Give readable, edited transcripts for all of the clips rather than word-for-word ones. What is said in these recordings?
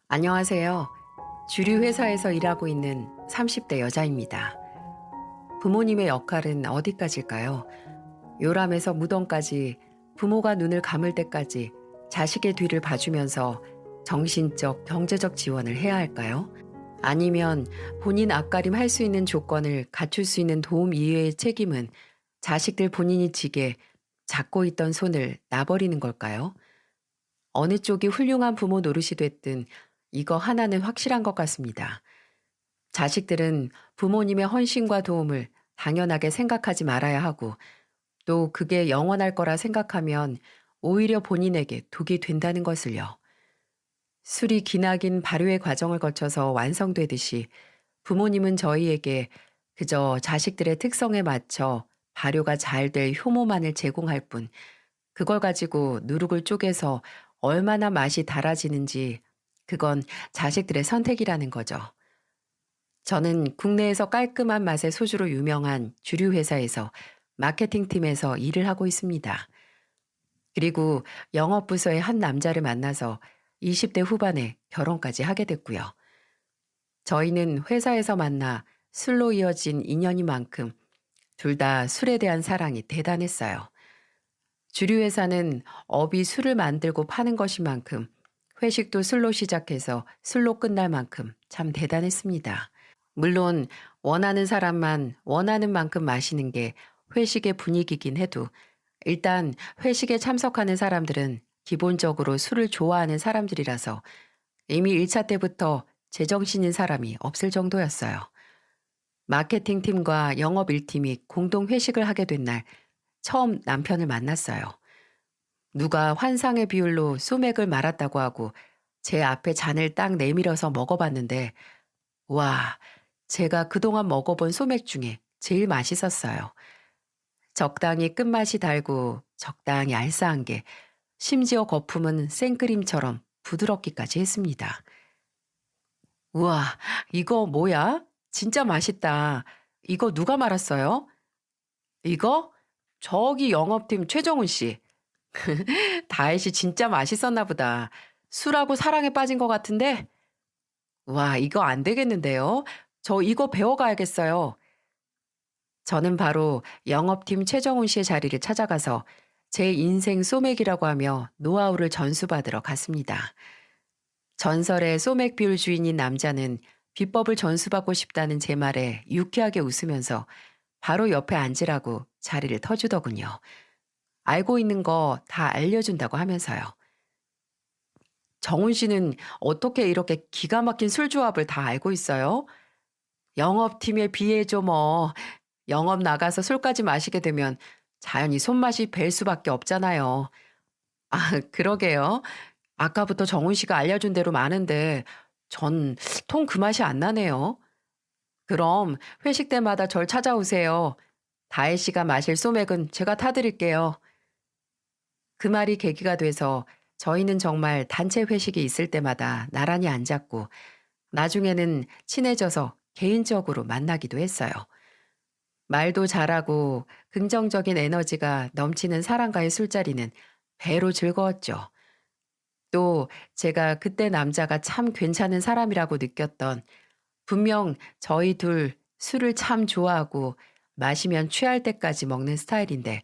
안녕하세요. 주류 회사에서 일하고 있는 30대 여자입니다. 부모님의 역할은 어디까지일까요? 요람에서 무덤까지 부모가 눈을 감을 때까지 자식의 뒤를 봐주면서 정신적, 경제적 지원을 해야 할까요? 아니면 본인 앞가림 할 수 있는 조건을 갖출 수 있는 도움 이외의 책임은 자식들 본인이 지게 잡고 있던 손을 놔버리는 걸까요? 어느 쪽이 훌륭한 부모 노릇이 됐든 이거 하나는 확실한 것 같습니다. 자식들은 부모님의 헌신과 도움을 당연하게 생각하지 말아야 하고 또 그게 영원할 거라 생각하면 오히려 본인에게 독이 된다는 것을요. 술이 기나긴 발효의 과정을 거쳐서 완성되듯이 부모님은 저희에게 그저 자식들의 특성에 맞춰 발효가 잘 될 효모만을 제공할 뿐 그걸 가지고 누룩을 쪼개서 얼마나 맛이 달아지는지 그건 자식들의 선택이라는 거죠. 저는 국내에서 깔끔한 맛의 소주로 유명한 주류 회사에서 마케팅팀에서 일을 하고 있습니다. 그리고 영업부서의 한 남자를 만나서 20대 후반에 결혼까지 하게 됐고요. 저희는 회사에서 만나 술로 이어진 인연인 만큼 둘 다 술에 대한 사랑이 대단했어요. 주류 회사는 업이 술을 만들고 파는 것인 만큼 회식도 술로 시작해서 술로 끝날 만큼 참 대단했습니다. 물론 원하는 사람만 원하는 만큼 마시는 게 회식의 분위기긴 해도 일단 회식에 참석하는 사람들은 기본적으로 술을 좋아하는 사람들이라서 이미 1차 때부터 제정신인 사람이 없을 정도였어요. 마케팅 팀과 영업 1팀이 공동 회식을 하게 된 날 처음 남편을 만났어요. 누가 환상의 비율로 소맥을 말았다고 하고 제 앞에 잔을 딱 내밀어서 먹어봤는데 와, 제가 그동안 먹어본 소맥 중에 제일 맛있었어요. 적당히 끝맛이 달고 적당히 알싸한 게 심지어 거품은 생크림처럼 부드럽기까지 했습니다. 우와, 이거 뭐야? 진짜 맛있다. 이거 누가 말았어요? 이거? 저기 영업팀 최정훈 씨. 다혜 씨 진짜 맛있었나 보다. 술하고 사랑에 빠진 것 같은데? 와, 이거 안 되겠는데요? 저 이거 배워가야겠어요. 저는 바로 영업팀 최정훈 씨의 자리를 찾아가서 제 인생 소맥이라고 하며 노하우를 전수받으러 갔습니다. 전설의 소맥 비율 주인인 남자는 비법을 전수받고 싶다는 제 말에 유쾌하게 웃으면서 바로 옆에 앉으라고 자리를 터주더군요. 알고 있는 거 다 알려준다고 하면서요. 정훈 씨는 어떻게 이렇게 기가 막힌 술 조합을 다 알고 있어요? 영업팀에 비해줘 뭐. 영업 나가서 술까지 마시게 되면 자연히 손맛이 뵐 수밖에 없잖아요. 아, 그러게요. 아까부터 정훈 씨가 알려준 대로 많은데 전 통 그 맛이 안 나네요. 그럼 회식 때마다 절 찾아오세요. 다혜 씨가 마실 소맥은 제가 타드릴게요. 그 말이 계기가 돼서 저희는 정말 단체 회식이 있을 때마다 나란히 앉았고 나중에는 친해져서 개인적으로 만나기도 했어요. 말도 잘하고 긍정적인 에너지가 넘치는 사람과의 술자리는 배로 즐거웠죠. 또 제가 그때 남자가 참 괜찮은 사람이라고 느꼈던 분명 저희 둘 술을 참 좋아하고 마시면 취할 때까지 먹는 스타일인데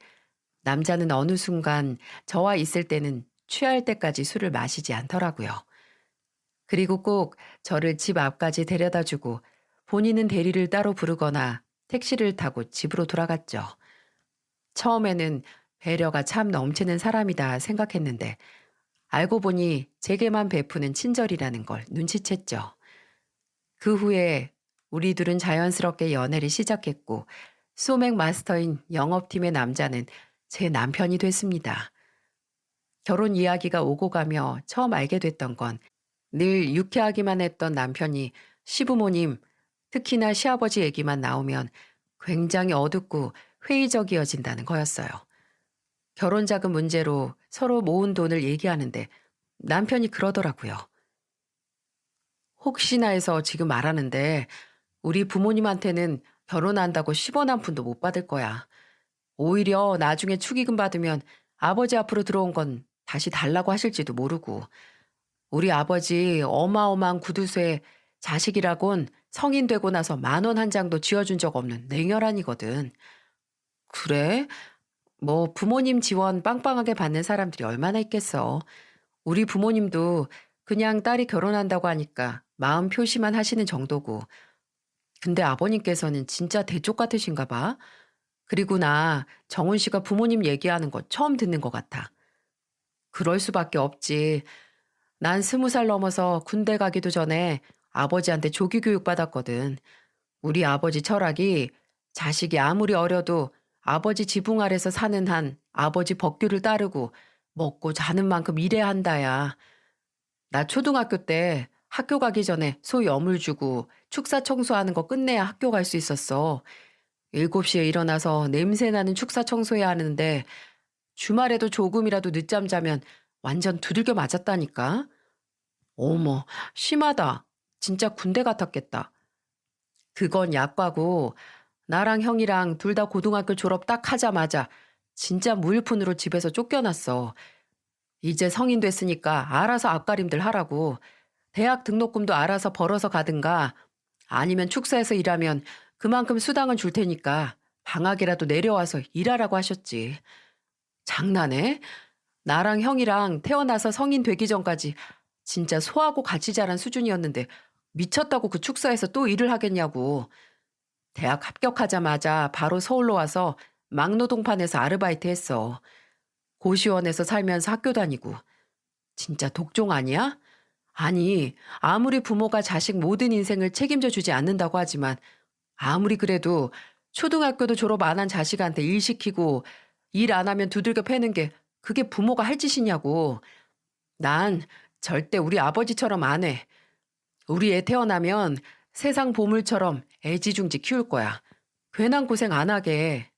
남자는 어느 순간 저와 있을 때는 취할 때까지 술을 마시지 않더라고요. 그리고 꼭 저를 집 앞까지 데려다 주고 본인은 대리를 따로 부르거나 택시를 타고 집으로 돌아갔죠. 처음에는 배려가 참 넘치는 사람이다 생각했는데 알고 보니 제게만 베푸는 친절이라는 걸 눈치챘죠. 그 후에 우리 둘은 자연스럽게 연애를 시작했고 소맥 마스터인 영업팀의 남자는 제 남편이 됐습니다. 결혼 이야기가 오고 가며 처음 알게 됐던 건 늘 유쾌하기만 했던 남편이 시부모님, 특히나 시아버지 얘기만 나오면 굉장히 어둡고 회의적이어진다는 거였어요. 결혼 자금 문제로 서로 모은 돈을 얘기하는데 남편이 그러더라고요. 혹시나 해서 지금 말하는데 우리 부모님한테는 결혼한다고 10원 한 푼도 못 받을 거야. 오히려 나중에 축의금 받으면 아버지 앞으로 들어온 건 다시 달라고 하실지도 모르고 우리 아버지 어마어마한 구두쇠에 자식이라곤 성인 되고 나서 10,000원 한 장도 쥐어준 적 없는 냉혈한이거든. 그래? 뭐 부모님 지원 빵빵하게 받는 사람들이 얼마나 있겠어. 우리 부모님도 그냥 딸이 결혼한다고 하니까 마음 표시만 하시는 정도고. 근데 아버님께서는 진짜 대쪽 같으신가 봐. 그리고 나 정훈 씨가 부모님 얘기하는 거 처음 듣는 것 같아. 그럴 수밖에 없지. 난 20살 넘어서 군대 가기도 전에 아버지한테 조기 교육 받았거든. 우리 아버지 철학이 자식이 아무리 어려도 아버지 지붕 아래서 사는 한 아버지 법규를 따르고 먹고 자는 만큼 일해야 한다야. 나 초등학교 때 학교 가기 전에 소 여물 주고 축사 청소하는 거 끝내야 학교 갈 수 있었어. 7시에 일어나서 냄새 나는 축사 청소해야 하는데 주말에도 조금이라도 늦잠 자면 완전 두들겨 맞았다니까. 어머, 심하다. 진짜 군대 같았겠다. 그건 약과고 나랑 형이랑 둘 다 고등학교 졸업 딱 하자마자 진짜 무일푼으로 집에서 쫓겨났어. 이제 성인 됐으니까 알아서 앞가림들 하라고. 대학 등록금도 알아서 벌어서 가든가 아니면 축사에서 일하면 그만큼 수당을 줄 테니까 방학이라도 내려와서 일하라고 하셨지. 장난해? 나랑 형이랑 태어나서 성인 되기 전까지 진짜 소하고 같이 자란 수준이었는데 미쳤다고 그 축사에서 또 일을 하겠냐고. 대학 합격하자마자 바로 서울로 와서 막노동판에서 아르바이트 했어. 고시원에서 살면서 학교 다니고. 진짜 독종 아니야? 아니, 아무리 부모가 자식 모든 인생을 책임져 주지 않는다고 하지만 아무리 그래도 초등학교도 졸업 안 한 자식한테 일 시키고 일 안 하면 두들겨 패는 게 그게 부모가 할 짓이냐고. 난 절대 우리 아버지처럼 안 해. 우리 애 태어나면 세상 보물처럼 애지중지 키울 거야. 괜한 고생 안 하게.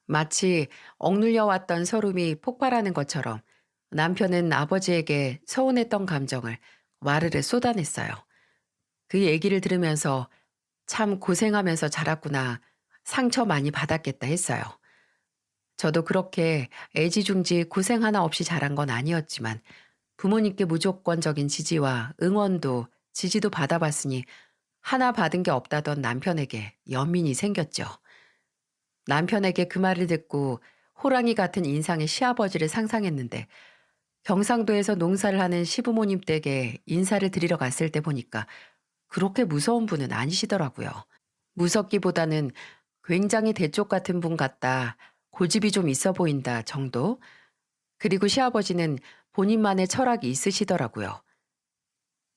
마치 억눌려 왔던 서름이 폭발하는 것처럼 남편은 아버지에게 서운했던 감정을 와르르 쏟아냈어요. 그 얘기를 들으면서 참 고생하면서 자랐구나. 상처 많이 받았겠다 했어요. 저도 그렇게 애지중지 고생 하나 없이 자란 건 아니었지만 부모님께 무조건적인 지지와 응원도 지지도 받아봤으니 하나 받은 게 없다던 남편에게 연민이 생겼죠. 남편에게 그 말을 듣고 호랑이 같은 인상의 시아버지를 상상했는데 경상도에서 농사를 하는 시부모님 댁에 인사를 드리러 갔을 때 보니까 그렇게 무서운 분은 아니시더라고요. 무섭기보다는 굉장히 대쪽 같은 분 같다. 고집이 좀 있어 보인다 정도. 그리고 시아버지는 본인만의 철학이 있으시더라고요.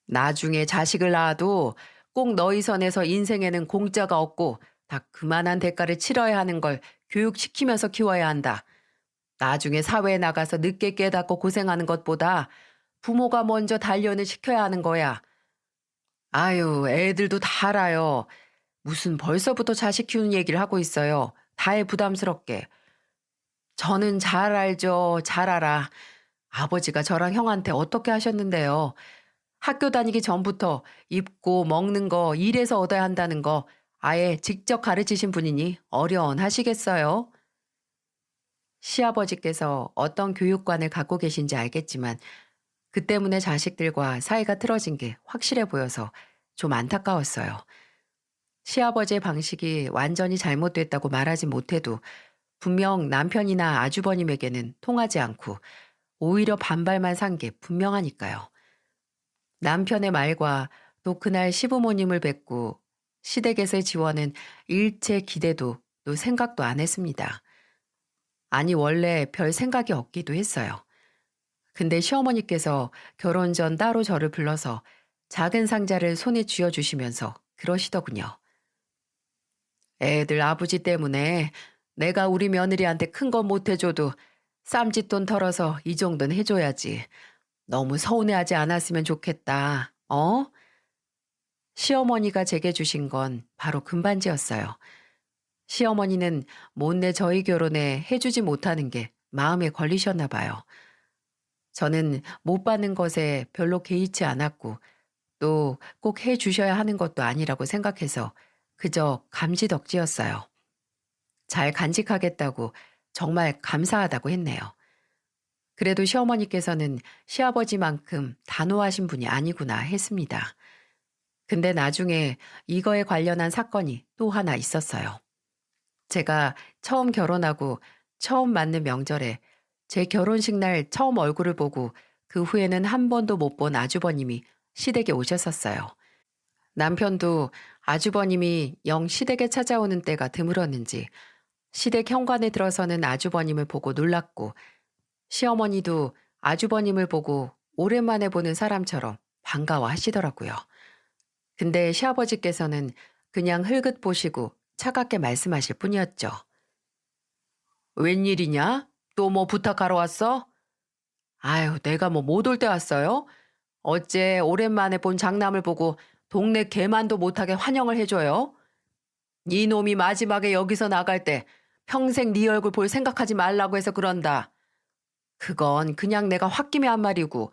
나중에 자식을 낳아도 꼭 너희 선에서 인생에는 공짜가 없고 다 그만한 대가를 치러야 하는 걸 교육시키면서 키워야 한다. 나중에 사회에 나가서 늦게 깨닫고 고생하는 것보다 부모가 먼저 단련을 시켜야 하는 거야. 아유, 애들도 다 알아요. 무슨 벌써부터 자식 키우는 얘기를 하고 있어요. 다해 부담스럽게. 저는 잘 알죠. 잘 알아. 아버지가 저랑 형한테 어떻게 하셨는데요. 학교 다니기 전부터 입고 먹는 거 일해서 얻어야 한다는 거 아예 직접 가르치신 분이니 어려운하시겠어요. 시아버지께서 어떤 교육관을 갖고 계신지 알겠지만 그 때문에 자식들과 사이가 틀어진 게 확실해 보여서 좀 안타까웠어요. 시아버지의 방식이 완전히 잘못됐다고 말하지 못해도 분명 남편이나 아주버님에게는 통하지 않고 오히려 반발만 산 게 분명하니까요. 남편의 말과 또 그날 시부모님을 뵙고 시댁에서의 지원은 일체 기대도 또 생각도 안 했습니다. 아니 원래 별 생각이 없기도 했어요. 근데 시어머니께서 결혼 전 따로 저를 불러서 작은 상자를 손에 쥐어주시면서 그러시더군요. 애들 아버지 때문에 내가 우리 며느리한테 큰 건 못해줘도 쌈짓돈 털어서 이 정도는 해줘야지. 너무 서운해하지 않았으면 좋겠다. 어? 시어머니가 제게 주신 건 바로 금반지였어요. 시어머니는 못내 저희 결혼에 해주지 못하는 게 마음에 걸리셨나 봐요. 저는 못 받는 것에 별로 개의치 않았고 또 꼭 해주셔야 하는 것도 아니라고 생각해서 그저 감지덕지였어요. 잘 간직하겠다고 정말 감사하다고 했네요. 그래도 시어머니께서는 시아버지만큼 단호하신 분이 아니구나 했습니다. 근데 나중에 이거에 관련한 사건이 또 하나 있었어요. 제가 처음 결혼하고 처음 맞는 명절에 제 결혼식 날 처음 얼굴을 보고 그 후에는 한 번도 못 본 아주버님이 시댁에 오셨었어요. 남편도 아주버님이 영 시댁에 찾아오는 때가 드물었는지 시댁 현관에 들어서는 아주버님을 보고 놀랐고 시어머니도 아주버님을 보고 오랜만에 보는 사람처럼 반가워하시더라고요. 근데 시아버지께서는 그냥 흘끗 보시고 차갑게 말씀하실 뿐이었죠. 웬일이냐? 또 뭐 부탁하러 왔어? 아유, 내가 뭐 못 올 때 왔어요? 어째 오랜만에 본 장남을 보고 동네 개만도 못하게 환영을 해줘요? 네 놈이 마지막에 여기서 나갈 때 평생 네 얼굴 볼 생각하지 말라고 해서 그런다. 그건 그냥 내가 홧김에 한 말이고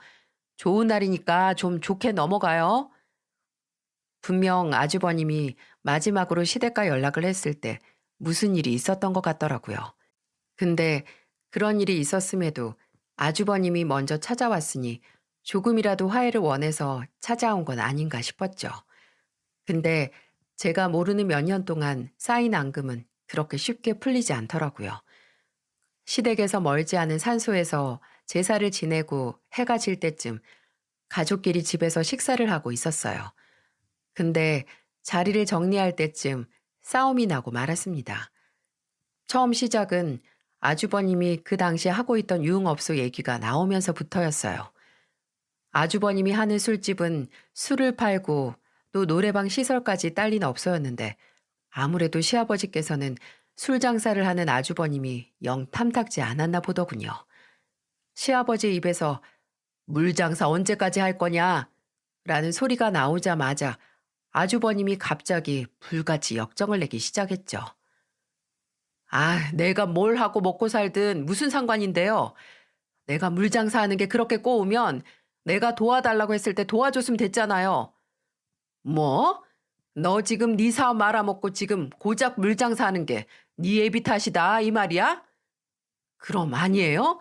좋은 날이니까 좀 좋게 넘어가요. 분명 아주버님이 마지막으로 시댁과 연락을 했을 때 무슨 일이 있었던 것 같더라고요. 근데 그런 일이 있었음에도 아주버님이 먼저 찾아왔으니 조금이라도 화해를 원해서 찾아온 건 아닌가 싶었죠. 근데 제가 모르는 몇 년 동안 쌓인 앙금은 그렇게 쉽게 풀리지 않더라고요. 시댁에서 멀지 않은 산소에서 제사를 지내고 해가 질 때쯤 가족끼리 집에서 식사를 하고 있었어요. 근데 자리를 정리할 때쯤 싸움이 나고 말았습니다. 처음 시작은 아주버님이 그 당시 하고 있던 유흥업소 얘기가 나오면서부터였어요. 아주버님이 하는 술집은 술을 팔고 또 노래방 시설까지 딸린 업소였는데 아무래도 시아버지께서는 술 장사를 하는 아주버님이 영 탐탁지 않았나 보더군요. 시아버지 입에서 물 장사 언제까지 할 거냐? 라는 소리가 나오자마자 아주버님이 갑자기 불같이 역정을 내기 시작했죠. 아, 내가 뭘 하고 먹고 살든 무슨 상관인데요. 내가 물 장사하는 게 그렇게 꼬우면 내가 도와달라고 했을 때 도와줬으면 됐잖아요. 뭐? 너 지금 네 사업 말아먹고 지금 고작 물 장사하는 게 네 애비 탓이다 이 말이야? 그럼 아니에요?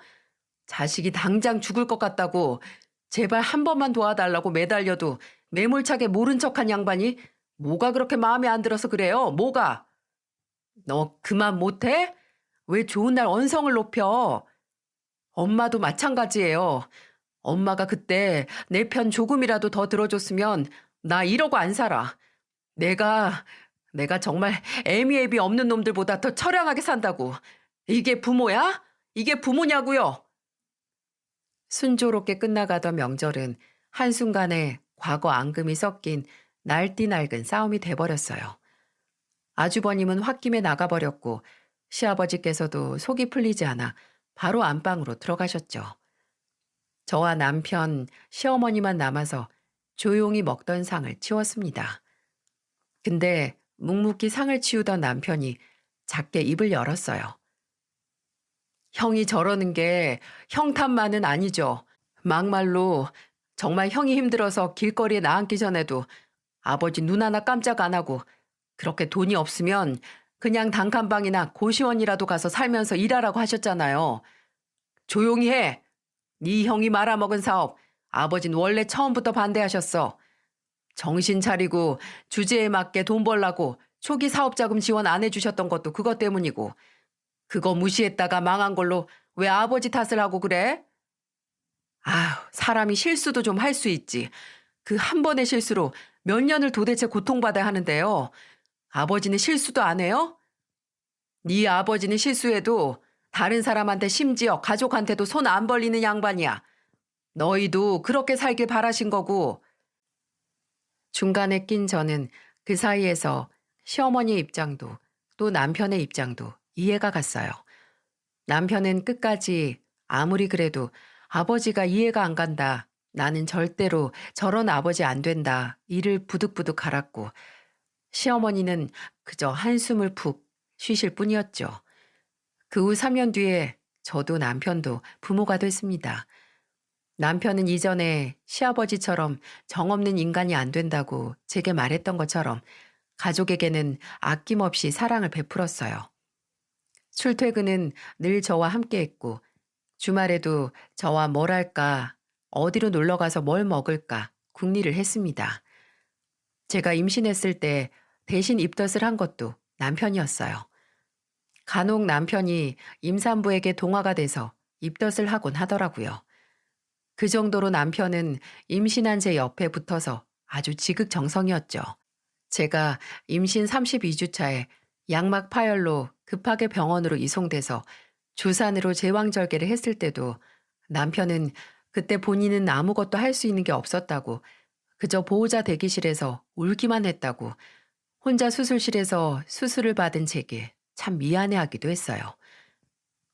자식이 당장 죽을 것 같다고 제발 한 번만 도와달라고 매달려도 매몰차게 모른 척한 양반이 뭐가 그렇게 마음에 안 들어서 그래요? 뭐가? 너 그만 못해? 왜 좋은 날 언성을 높여? 엄마도 마찬가지예요. 엄마가 그때 내 편 조금이라도 더 들어줬으면 나 이러고 안 살아. 내가, 내가 정말 애미애비 없는 놈들보다 더 처량하게 산다고. 이게 부모야? 이게 부모냐고요? 순조롭게 끝나가던 명절은 한순간에 과거 앙금이 섞인 날띠 낡은 싸움이 돼버렸어요. 아주버님은 홧김에 나가버렸고 시아버지께서도 속이 풀리지 않아 바로 안방으로 들어가셨죠. 저와 남편, 시어머니만 남아서 조용히 먹던 상을 치웠습니다. 근데 묵묵히 상을 치우던 남편이 작게 입을 열었어요. 형이 저러는 게 형 탓만은 아니죠. 막말로 정말 형이 힘들어서 길거리에 나앉기 전에도 아버지 눈 하나 깜짝 안 하고 그렇게 돈이 없으면 그냥 단칸방이나 고시원이라도 가서 살면서 일하라고 하셨잖아요. 조용히 해. 네 형이 말아먹은 사업 아버진 원래 처음부터 반대하셨어. 정신 차리고 주제에 맞게 돈 벌라고 초기 사업자금 지원 안 해주셨던 것도 그것 때문이고 그거 무시했다가 망한 걸로 왜 아버지 탓을 하고 그래? 아휴, 사람이 실수도 좀 할 수 있지. 그 한 번의 실수로 몇 년을 도대체 고통받아야 하는데요. 아버지는 실수도 안 해요? 네 아버지는 실수해도 다른 사람한테 심지어 가족한테도 손 안 벌리는 양반이야. 너희도 그렇게 살길 바라신 거고. 중간에 낀 저는 그 사이에서 시어머니의 입장도 또 남편의 입장도 이해가 갔어요. 남편은 끝까지 아무리 그래도 아버지가 이해가 안 간다. 나는 절대로 저런 아버지 안 된다. 이를 부득부득 갈았고 시어머니는 그저 한숨을 푹 쉬실 뿐이었죠. 그 후 3년 뒤에 저도 남편도 부모가 됐습니다. 남편은 이전에 시아버지처럼 정없는 인간이 안 된다고 제게 말했던 것처럼 가족에게는 아낌없이 사랑을 베풀었어요. 출퇴근은 늘 저와 함께 했고 주말에도 저와 뭘 할까, 어디로 놀러 가서 뭘 먹을까 궁리를 했습니다. 제가 임신했을 때 대신 입덧을 한 것도 남편이었어요. 간혹 남편이 임산부에게 동화가 돼서 입덧을 하곤 하더라고요. 그 정도로 남편은 임신한 제 옆에 붙어서 아주 지극정성이었죠. 제가 임신 32주 차에 양막 파열로 급하게 병원으로 이송돼서 주산으로 제왕절개를 했을 때도 남편은 그때 본인은 아무것도 할 수 있는 게 없었다고 그저 보호자 대기실에서 울기만 했다고 혼자 수술실에서 수술을 받은 제게 참 미안해하기도 했어요.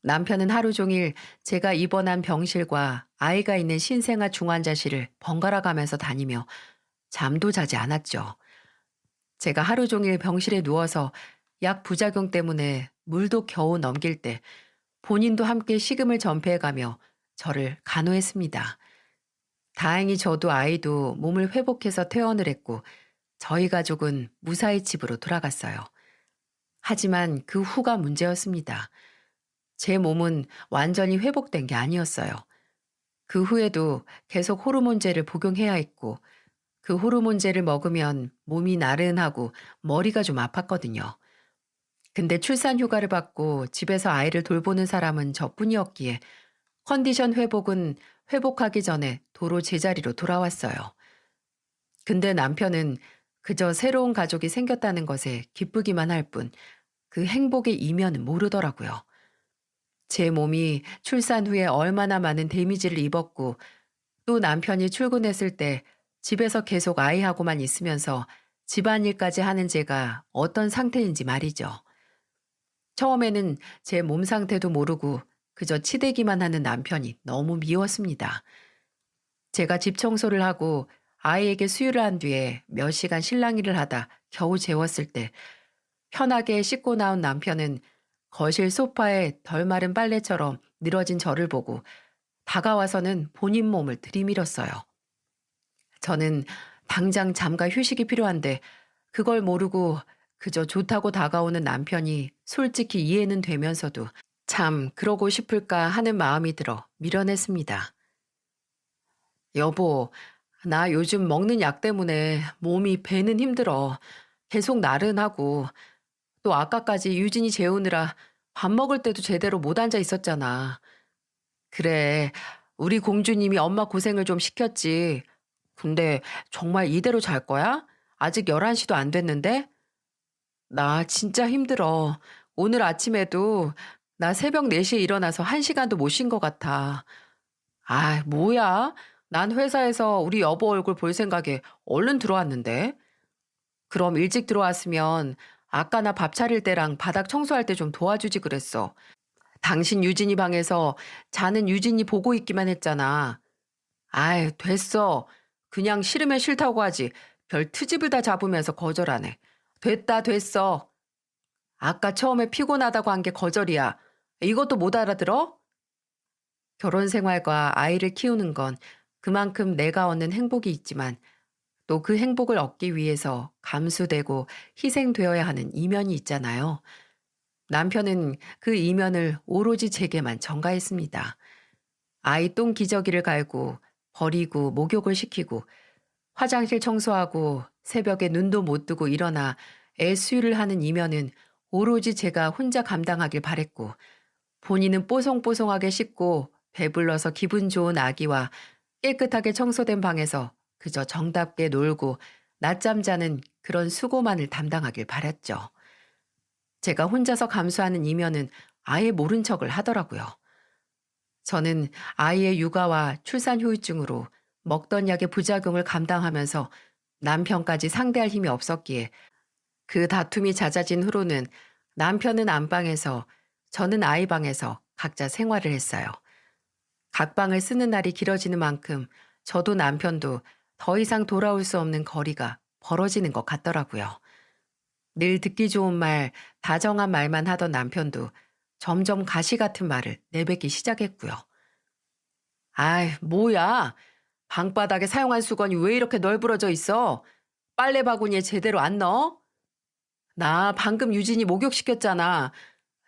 남편은 하루 종일 제가 입원한 병실과 아이가 있는 신생아 중환자실을 번갈아 가면서 다니며 잠도 자지 않았죠. 제가 하루 종일 병실에 누워서 약 부작용 때문에 물도 겨우 넘길 때 본인도 함께 식음을 전폐해가며 저를 간호했습니다. 다행히 저도 아이도 몸을 회복해서 퇴원을 했고 저희 가족은 무사히 집으로 돌아갔어요. 하지만 그 후가 문제였습니다. 제 몸은 완전히 회복된 게 아니었어요. 그 후에도 계속 호르몬제를 복용해야 했고 그 호르몬제를 먹으면 몸이 나른하고 머리가 좀 아팠거든요. 근데 출산 휴가를 받고 집에서 아이를 돌보는 사람은 저뿐이었기에 컨디션 회복은 회복하기 전에 도로 제자리로 돌아왔어요. 근데 남편은 그저 새로운 가족이 생겼다는 것에 기쁘기만 할 뿐 그 행복의 이면은 모르더라고요. 제 몸이 출산 후에 얼마나 많은 데미지를 입었고 또 남편이 출근했을 때 집에서 계속 아이하고만 있으면서 집안일까지 하는 제가 어떤 상태인지 말이죠. 처음에는 제 몸 상태도 모르고 그저 치대기만 하는 남편이 너무 미웠습니다. 제가 집 청소를 하고 아이에게 수유를 한 뒤에 몇 시간 실랑이를 하다 겨우 재웠을 때 편하게 씻고 나온 남편은 거실 소파에 덜 마른 빨래처럼 늘어진 저를 보고 다가와서는 본인 몸을 들이밀었어요. 저는 당장 잠깐 휴식이 필요한데 그걸 모르고 그저 좋다고 다가오는 남편이 솔직히 이해는 되면서도 참 그러고 싶을까 하는 마음이 들어 밀어냈습니다. 여보, 나 요즘 먹는 약 때문에 몸이 배는 힘들어. 계속 나른하고 또 아까까지 유진이 재우느라 밥 먹을 때도 제대로 못 앉아 있었잖아. 그래, 우리 공주님이 엄마 고생을 좀 시켰지. 근데 정말 이대로 잘 거야? 아직 11시도 안 됐는데? 나 진짜 힘들어. 오늘 아침에도 나 새벽 4시에 일어나서 1시간도 못 쉰 것 같아. 아, 뭐야? 난 회사에서 우리 여보 얼굴 볼 생각에 얼른 들어왔는데. 그럼 일찍 들어왔으면 아까 나 밥 차릴 때랑 바닥 청소할 때 좀 도와주지 그랬어. 당신 유진이 방에서 자는 유진이 보고 있기만 했잖아. 아이, 됐어. 그냥 싫으면 싫다고 하지. 별 트집을 다 잡으면서 거절하네. 됐다, 됐어. 아까 처음에 피곤하다고 한 게 거절이야. 이것도 못 알아들어? 결혼 생활과 아이를 키우는 건 그만큼 내가 얻는 행복이 있지만 또 그 행복을 얻기 위해서 감수되고 희생되어야 하는 이면이 있잖아요. 남편은 그 이면을 오로지 제게만 전가했습니다. 아이 똥 기저귀를 갈고 버리고 목욕을 시키고 화장실 청소하고 새벽에 눈도 못 뜨고 일어나 애 수유를 하는 이면은 오로지 제가 혼자 감당하길 바랬고 본인은 뽀송뽀송하게 씻고 배불러서 기분 좋은 아기와 깨끗하게 청소된 방에서 그저 정답게 놀고 낮잠 자는 그런 수고만을 담당하길 바랐죠. 제가 혼자서 감수하는 이면은 아예 모른 척을 하더라고요. 저는 아이의 육아와 출산 후유증으로 먹던 약의 부작용을 감당하면서 남편까지 상대할 힘이 없었기에 그 다툼이 잦아진 후로는 남편은 안방에서 저는 아이 방에서 각자 생활을 했어요. 각 방을 쓰는 날이 길어지는 만큼 저도 남편도 더 이상 돌아올 수 없는 거리가 벌어지는 것 같더라고요. 늘 듣기 좋은 말, 다정한 말만 하던 남편도 점점 가시 같은 말을 내뱉기 시작했고요. 아이, 뭐야. 방바닥에 사용한 수건이 왜 이렇게 널브러져 있어? 빨래 바구니에 제대로 안 넣어? 나 방금 유진이 목욕시켰잖아.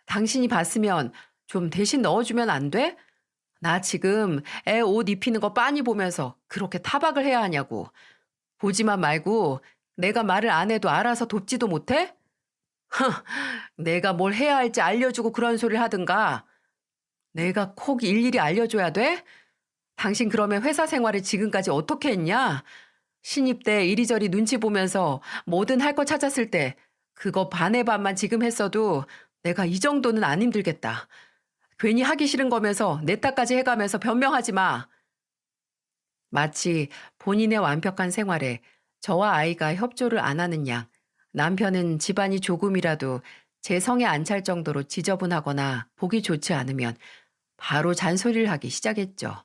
당신이 봤으면 좀 대신 넣어주면 안 돼? 나 지금 애 옷 입히는 거 빤히 보면서 그렇게 타박을 해야 하냐고. 보지만 말고 내가 말을 안 해도 알아서 돕지도 못해? 내가 뭘 해야 할지 알려주고 그런 소리를 하든가. 내가 콕 일일이 알려줘야 돼? 당신 그러면 회사 생활을 지금까지 어떻게 했냐? 신입 때 이리저리 눈치 보면서 뭐든 할 거 찾았을 때 그거 반의 반만 지금 했어도 내가 이 정도는 안 힘들겠다. 괜히 하기 싫은 거면서 내 탓까지 해가면서 변명하지 마. 마치 본인의 완벽한 생활에 저와 아이가 협조를 안 하는 양, 남편은 집안이 조금이라도 제 성에 안 찰 정도로 지저분하거나 보기 좋지 않으면 바로 잔소리를 하기 시작했죠.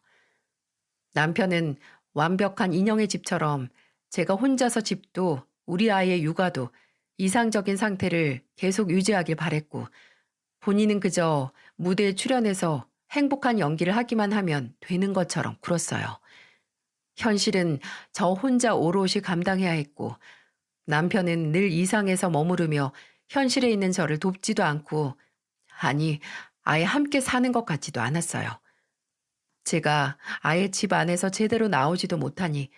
남편은 완벽한 인형의 집처럼 제가 혼자서 집도 우리 아이의 육아도 이상적인 상태를 계속 유지하길 바랬고, 본인은 그저 무대에 출연해서 행복한 연기를 하기만 하면 되는 것처럼 굴었어요. 현실은 저 혼자 오롯이 감당해야 했고, 남편은 늘 이상해서 머무르며 현실에 있는 저를 돕지도 않고, 아니, 아예 함께 사는 것 같지도 않았어요. 제가 아예 집 안에서 제대로 나오지도 못하니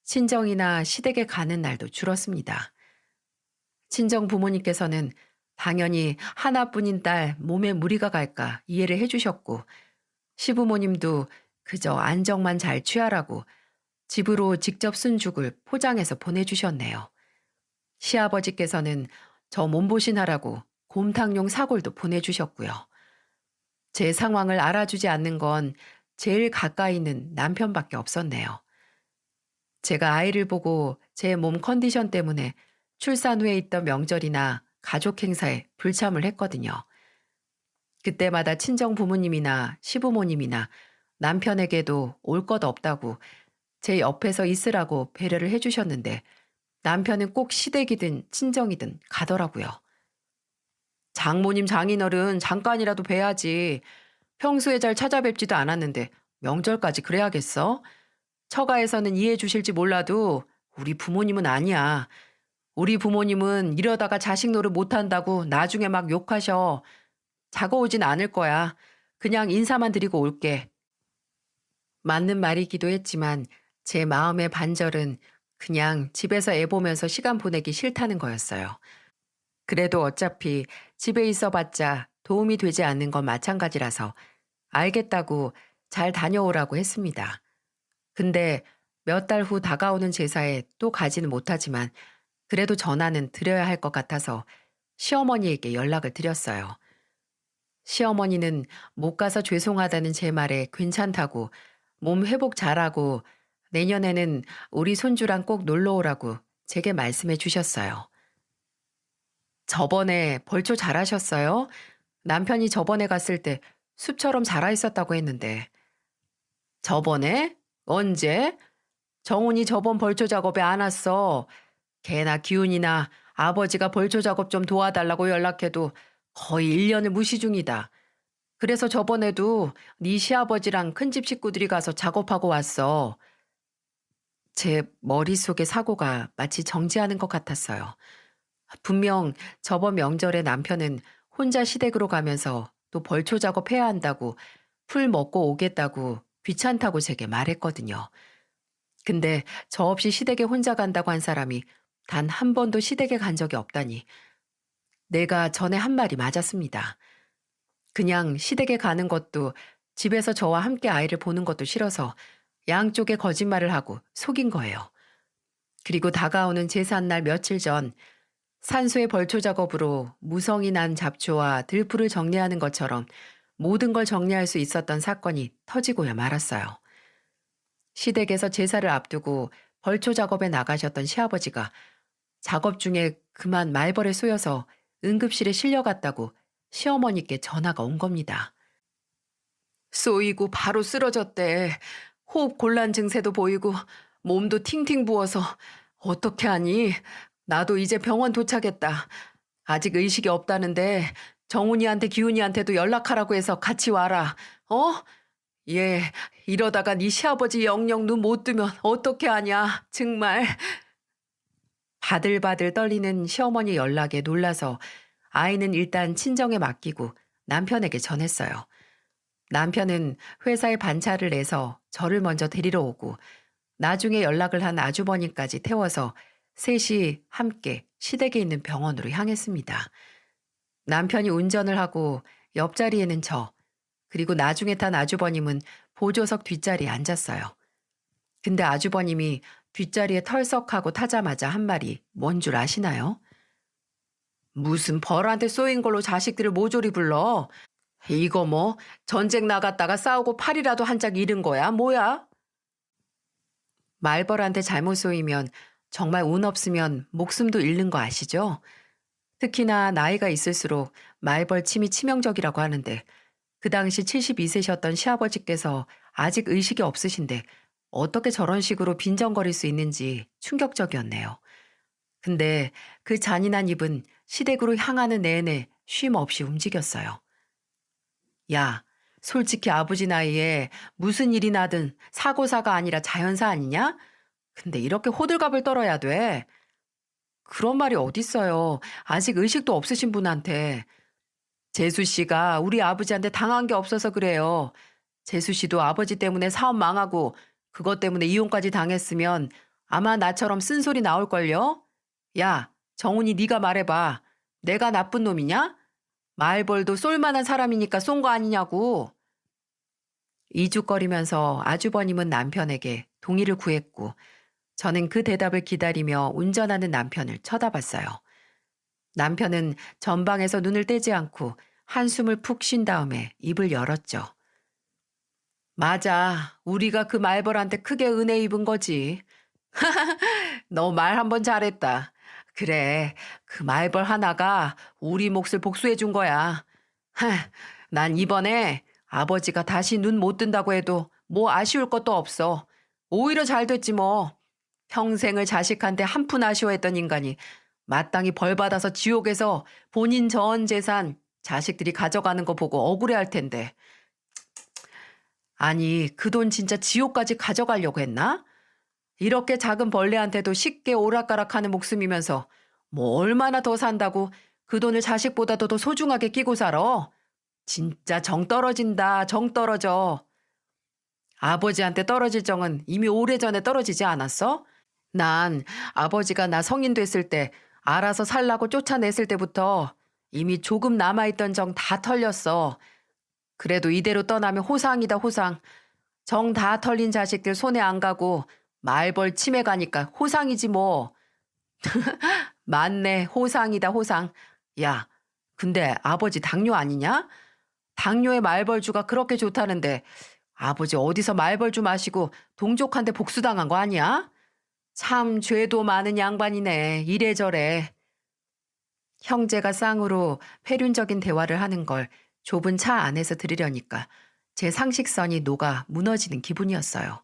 친정이나 시댁에 가는 날도 줄었습니다. 친정 부모님께서는 당연히 하나뿐인 딸 몸에 무리가 갈까 이해를 해주셨고, 시부모님도 그저 안정만 잘 취하라고 집으로 직접 쓴 죽을 포장해서 보내주셨네요. 시아버지께서는 저 몸보신하라고 곰탕용 사골도 보내주셨고요. 제 상황을 알아주지 않는 건 제일 가까이 있는 남편밖에 없었네요. 제가 아이를 보고 제 몸 컨디션 때문에 출산 후에 있던 명절이나 가족 행사에 불참을 했거든요. 그때마다 친정 부모님이나 시부모님이나 남편에게도 올 것 없다고 제 옆에서 있으라고 배려를 해주셨는데, 남편은 꼭 시댁이든 친정이든 가더라고요. 장모님 장인어른 잠깐이라도 뵈야지. 평소에 잘 찾아뵙지도 않았는데 명절까지 그래야겠어? 처가에서는 이해해 주실지 몰라도 우리 부모님은 아니야. 우리 부모님은 이러다가 자식 노릇 못한다고 나중에 막 욕하셔. 자고 오진 않을 거야. 그냥 인사만 드리고 올게. 맞는 말이기도 했지만 제 마음의 반절은 그냥 집에서 애 보면서 시간 보내기 싫다는 거였어요. 그래도 어차피 집에 있어봤자 도움이 되지 않는 건 마찬가지라서 알겠다고 잘 다녀오라고 했습니다. 근데 몇 달 후 다가오는 제사에 또 가지는 못하지만 그래도 전화는 드려야 할 것 같아서 시어머니에게 연락을 드렸어요. 시어머니는 못 가서 죄송하다는 제 말에 괜찮다고 몸 회복 잘하고 내년에는 우리 손주랑 꼭 놀러 오라고 제게 말씀해 주셨어요. 저번에 벌초 잘하셨어요? 남편이 저번에 갔을 때 숲처럼 자라 있었다고 했는데. 저번에? 언제? 정훈이 저번 벌초 작업에 안 왔어. 걔나 기훈이나 아버지가 벌초 작업 좀 도와달라고 연락해도 거의 1년을 무시 중이다. 그래서 저번에도 네 시아버지랑 큰집 식구들이 가서 작업하고 왔어. 제 머릿속의 사고가 마치 정지하는 것 같았어요. 분명 저번 명절에 남편은 혼자 시댁으로 가면서 또 벌초 작업해야 한다고 풀 먹고 오겠다고 귀찮다고 제게 말했거든요. 근데 저 없이 시댁에 혼자 간다고 한 사람이 단 한 번도 시댁에 간 적이 없다니 내가 전에 한 말이 맞았습니다. 그냥 시댁에 가는 것도 집에서 저와 함께 아이를 보는 것도 싫어서 양쪽에 거짓말을 하고 속인 거예요. 그리고 다가오는 제삿날 며칠 전 산소의 벌초 작업으로 무성이 난 잡초와 들풀을 정리하는 것처럼 모든 걸 정리할 수 있었던 사건이 터지고야 말았어요. 시댁에서 제사를 앞두고 벌초 작업에 나가셨던 시아버지가 작업 중에 그만 말벌에 쏘여서 응급실에 실려갔다고 시어머니께 전화가 온 겁니다. 쏘이고 바로 쓰러졌대. 호흡 곤란 증세도 보이고 몸도 팅팅 부어서 어떻게 하니? 나도 이제 병원 도착했다. 아직 의식이 없다는데 정훈이한테 기훈이한테도 연락하라고 해서 같이 와라. 어? 얘 이러다가 네 시아버지 영영 눈 못 뜨면 어떻게 하냐. 정말. 바들바들 떨리는 시어머니 연락에 놀라서 아이는 일단 친정에 맡기고 남편에게 전했어요. 남편은 회사에 반차를 내서 저를 먼저 데리러 오고 나중에 연락을 한 아주버님까지 태워서 셋이 함께 시댁에 있는 병원으로 향했습니다. 남편이 운전을 하고 옆자리에는 저, 그리고 나중에 탄 아주버님은 보조석 뒷자리에 앉았어요. 근데 아주버님이 뒷자리에 털썩하고 타자마자 한 말이 뭔 줄 아시나요? 무슨 벌한테 쏘인 걸로 자식들을 모조리 불러? 이거 뭐 전쟁 나갔다가 싸우고 팔이라도 한 짝 잃은 거야? 뭐야? 말벌한테 잘못 쏘이면 정말 운 없으면 목숨도 잃는 거 아시죠? 특히나 나이가 있을수록 말벌 침이 치명적이라고 하는데 그 당시 72세셨던 시아버지께서 아직 의식이 없으신데 어떻게 저런 식으로 빈정거릴 수 있는지 충격적이었네요. 근데 그 잔인한 입은 시댁으로 향하는 내내 쉼 없이 움직였어요. 야, 솔직히 아버지 나이에 무슨 일이 나든 사고사가 아니라 자연사 아니냐? 근데 이렇게 호들갑을 떨어야 돼. 그런 말이 어딨어요. 아직 의식도 없으신 분한테. 재수 씨가 우리 아버지한테 당한 게 없어서 그래요. 재수 씨도 아버지 때문에 사업 망하고 그것 때문에 이혼까지 당했으면 아마 나처럼 쓴소리 나올걸요? 야, 정훈이 네가 말해봐. 내가 나쁜 놈이냐? 말벌도 쏠만한 사람이니까 쏜 거 아니냐고. 이죽거리면서 아주버님은 남편에게 동의를 구했고 저는 그 대답을 기다리며 운전하는 남편을 쳐다봤어요. 남편은 전방에서 눈을 떼지 않고 한숨을 푹 쉰 다음에 입을 열었죠. 맞아. 우리가 그 말벌한테 크게 은혜 입은 거지. 너 말 한번 잘했다. 그래. 그 말벌 하나가 우리 몫을 복수해 준 거야. 하, 난 이번에 아버지가 다시 눈 못 뜬다고 해도 뭐 아쉬울 것도 없어. 오히려 잘 됐지 뭐. 평생을 자식한테 한 푼 아쉬워했던 인간이 마땅히 벌 받아서 지옥에서 본인 전 재산 자식들이 가져가는 거 보고 억울해할 텐데. 아니, 그 돈 진짜 지옥까지 가져가려고 했나? 이렇게 작은 벌레한테도 쉽게 오락가락하는 목숨이면서 뭐 얼마나 더 산다고 그 돈을 자식보다도 더 소중하게 끼고 살아? 진짜 정 떨어진다, 정 떨어져. 아버지한테 떨어질 정은 이미 오래전에 떨어지지 않았어? 난 아버지가 나 성인 됐을 때 알아서 살라고 쫓아냈을 때부터 이미 조금 남아있던 정 다 털렸어. 그래도 이대로 떠나면 호상이다 호상. 정 다 털린 자식들 손에 안 가고 말벌 치매 가니까 호상이지 뭐. 맞네 호상이다 호상. 야 근데 아버지 당뇨 아니냐? 당뇨에 말벌주가 그렇게 좋다는데 아버지 어디서 말벌주 마시고 동족한테 복수당한 거 아니야? 참 죄도 많은 양반이네 이래저래. 형제가 쌍으로 폐륜적인 대화를 하는 걸 좁은 차 안에서 들으려니까 제 상식선이 녹아 무너지는 기분이었어요.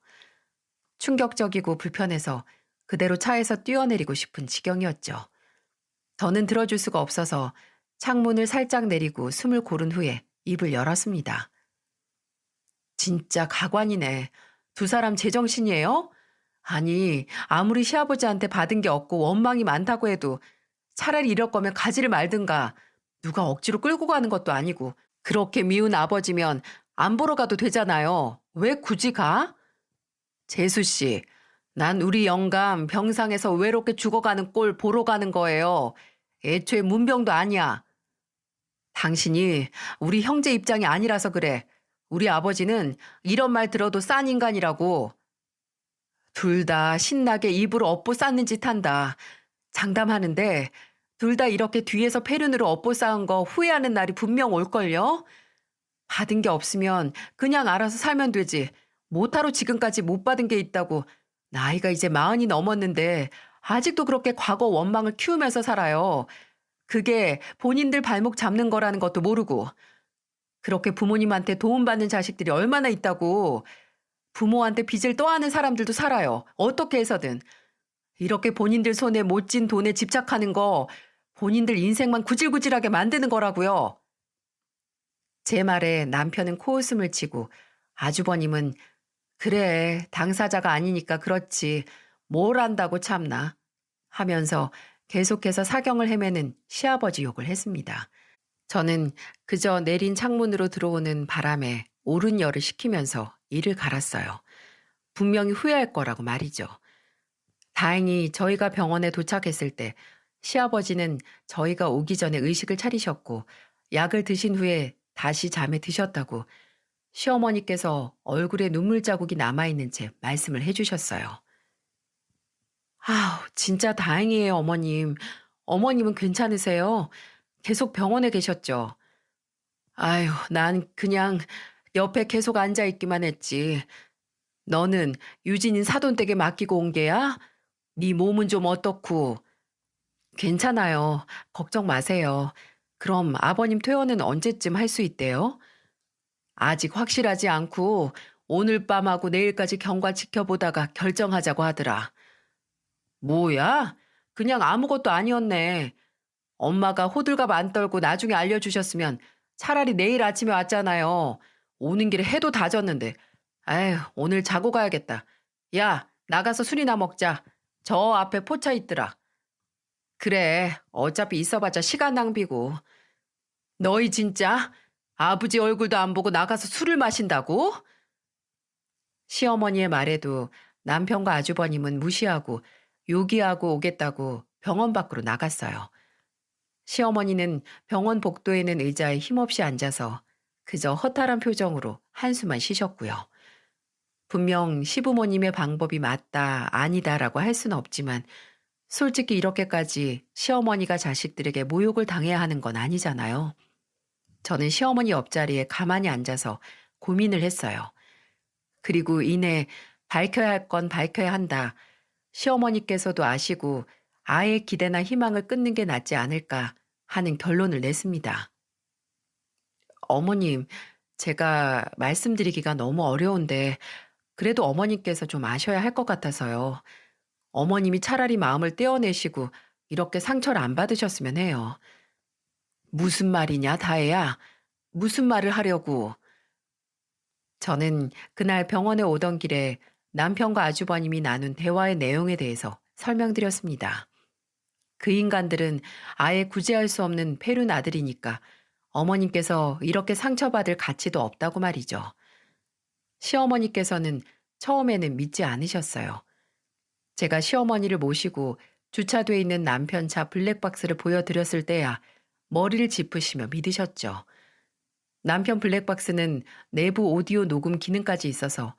충격적이고 불편해서 그대로 차에서 뛰어내리고 싶은 지경이었죠. 저는 들어줄 수가 없어서 창문을 살짝 내리고 숨을 고른 후에 입을 열었습니다. 진짜 가관이네. 두 사람 제정신이에요? 아니, 아무리 시아버지한테 받은 게 없고 원망이 많다고 해도 차라리 이럴 거면 가지를 말든가. 누가 억지로 끌고 가는 것도 아니고 그렇게 미운 아버지면 안 보러 가도 되잖아요. 왜 굳이 가? 재수 씨, 난 우리 영감 병상에서 외롭게 죽어가는 꼴 보러 가는 거예요. 애초에 문병도 아니야. 당신이 우리 형제 입장이 아니라서 그래. 우리 아버지는 이런 말 들어도 싼 인간이라고. 둘 다 신나게 입으로 업보 쌓는 짓 한다. 장담하는데 둘 다 이렇게 뒤에서 폐륜으로 업보 쌓은 거 후회하는 날이 분명 올걸요? 받은 게 없으면 그냥 알아서 살면 되지. 뭐하러 지금까지 못 받은 게 있다고. 나이가 이제 40이 넘었는데 아직도 그렇게 과거 원망을 키우면서 살아요. 그게 본인들 발목 잡는 거라는 것도 모르고. 그렇게 부모님한테 도움받는 자식들이 얼마나 있다고. 부모한테 빚을 떠안은 사람들도 살아요. 어떻게 해서든. 이렇게 본인들 손에 못 쥔 돈에 집착하는 거 본인들 인생만 구질구질하게 만드는 거라고요. 제 말에 남편은 코웃음을 치고 아주버님은 그래 당사자가 아니니까 그렇지 뭘 안다고 참나 하면서 계속해서 사경을 헤매는 시아버지 욕을 했습니다. 저는 그저 내린 창문으로 들어오는 바람에 옳은 열을 식히면서 이를 갈았어요. 분명히 후회할 거라고 말이죠. 다행히 저희가 병원에 도착했을 때 시아버지는 저희가 오기 전에 의식을 차리셨고 약을 드신 후에 다시 잠에 드셨다고 시어머니께서 얼굴에 눈물 자국이 남아있는 채 말씀을 해주셨어요. 아우, 진짜 다행이에요, 어머님. 어머님은 괜찮으세요? 계속 병원에 계셨죠? 아유, 난 그냥 옆에 계속 앉아있기만 했지. 너는 유진인 사돈댁에 맡기고 온 게야? 네 몸은 좀 어떻고? 괜찮아요. 걱정 마세요. 그럼 아버님 퇴원은 언제쯤 할 수 있대요? 아직 확실하지 않고 오늘 밤하고 내일까지 경과 지켜보다가 결정하자고 하더라. 뭐야? 그냥 아무것도 아니었네. 엄마가 호들갑 안 떨고 나중에 알려주셨으면 차라리 내일 아침에 왔잖아요. 오는 길에 해도 다 졌는데. 아휴, 오늘 자고 가야겠다. 야, 나가서 술이나 먹자. 저 앞에 포차 있더라. 그래, 어차피 있어봤자 시간 낭비고. 너희 진짜 아버지 얼굴도 안 보고 나가서 술을 마신다고? 시어머니의 말에도 남편과 아주버님은 무시하고 요기하고 오겠다고 병원 밖으로 나갔어요. 시어머니는 병원 복도에는 의자에 힘없이 앉아서 그저 허탈한 표정으로 한숨만 쉬셨고요. 분명 시부모님의 방법이 맞다, 아니다라고 할 수는 없지만 솔직히 이렇게까지 시어머니가 자식들에게 모욕을 당해야 하는 건 아니잖아요. 저는 시어머니 옆자리에 가만히 앉아서 고민을 했어요. 그리고 이내 밝혀야 할 건 밝혀야 한다. 시어머니께서도 아시고 아예 기대나 희망을 끊는 게 낫지 않을까 하는 결론을 냈습니다. 어머님, 제가 말씀드리기가 너무 어려운데 그래도 어머님께서 좀 아셔야 할 것 같아서요. 어머님이 차라리 마음을 떼어내시고 이렇게 상처를 안 받으셨으면 해요. 무슨 말이냐, 다혜야? 무슨 말을 하려고? 저는 그날 병원에 오던 길에 남편과 아주버님이 나눈 대화의 내용에 대해서 설명드렸습니다. 그 인간들은 아예 구제할 수 없는 폐륜 아들이니까 어머님께서 이렇게 상처받을 가치도 없다고 말이죠. 시어머니께서는 처음에는 믿지 않으셨어요. 제가 시어머니를 모시고 주차돼 있는 남편 차 블랙박스를 보여드렸을 때야 머리를 짚으시며 믿으셨죠. 남편 블랙박스는 내부 오디오 녹음 기능까지 있어서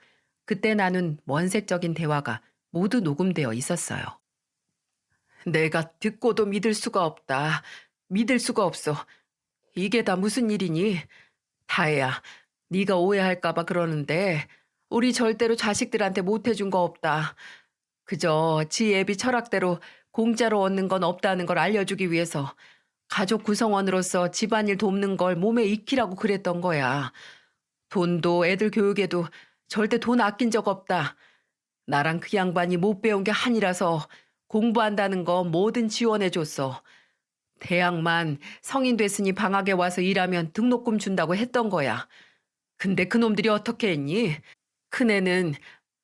그때 나눈 원색적인 대화가 모두 녹음되어 있었어요. 내가 듣고도 믿을 수가 없다. 믿을 수가 없어. 이게 다 무슨 일이니? 다혜야, 네가 오해할까 봐 그러는데 우리 절대로 자식들한테 못해준 거 없다. 그저 지 애비 철학대로 공짜로 얻는 건 없다는 걸 알려주기 위해서 가족 구성원으로서 집안일 돕는 걸 몸에 익히라고 그랬던 거야. 돈도 애들 교육에도 절대 돈 아낀 적 없다. 나랑 그 양반이 못 배운 게 한이라서 공부한다는 거 뭐든 지원해줬어. 대학만 성인 됐으니 방학에 와서 일하면 등록금 준다고 했던 거야. 근데 그놈들이 어떻게 했니? 큰애는